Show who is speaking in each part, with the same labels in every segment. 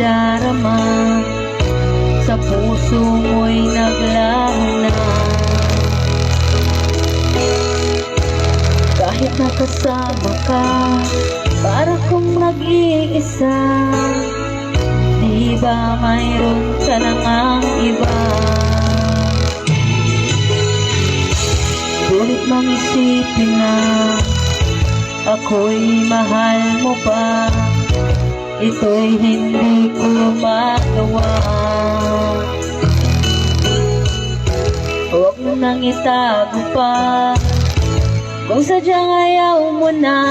Speaker 1: nadarama, sa puso mo'y naglaho na. Kahit nakasama ka, para kong nag-iisa, di ba mayroon ka na ngang iba? Sulit mang isipin na ako'y mahal mo pa, ito'y hindi ko magawa. Huwag mo nang itago pa, kung sadyang ayaw mo na,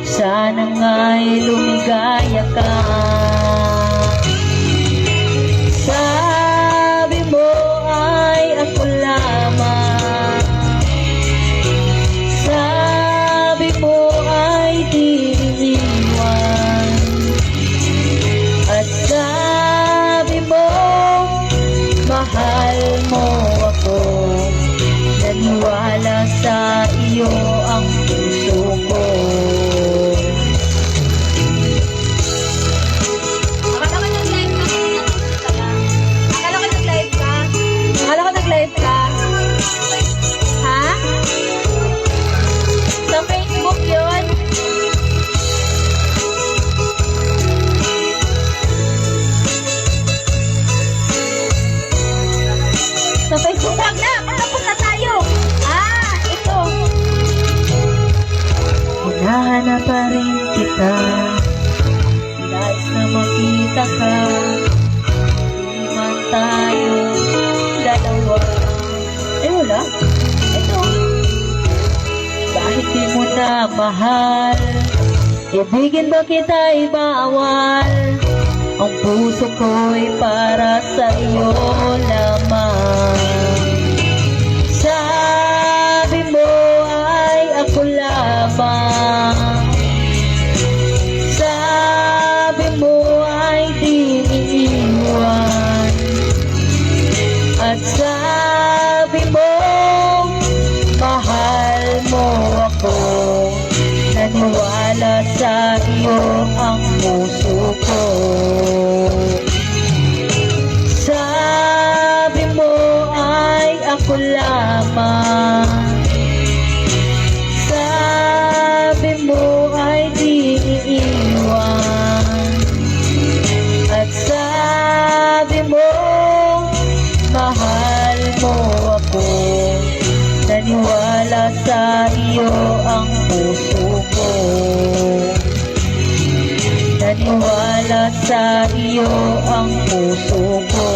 Speaker 1: sana nga'y lumigaya ka. Sabi mo ay ako lamang, sabi mo ay di iniwan, at sabi mo mahal mo ako. Naniwala sa iyo ang puso ko.
Speaker 2: Akala ko nag-live ka? Akala ko nag-live ka? Ha? Sa Facebook yun? Sa Facebook lang na! Tapos na tayo! Ito!
Speaker 1: Hinahanap pa rin kita, nais na makita ka, di man tayo dalawa. Wala. Ito. Kahit di mo na mahal, ibigin ba kita'y bawal? Ang puso ko'y para sa iyo lamang. Sabi mo ay ako lamang, sabi mo ay di iiwan, at sabi mo mahal mo ako. Naniwala sa iyo ang puso ko. Sabi mo ay ako lamang, sabi mo ay di iiwan, at sabi mo mahal mo ako. Naniwala sa iyo ang puso ko. Naniwala sa iyo ang puso ko.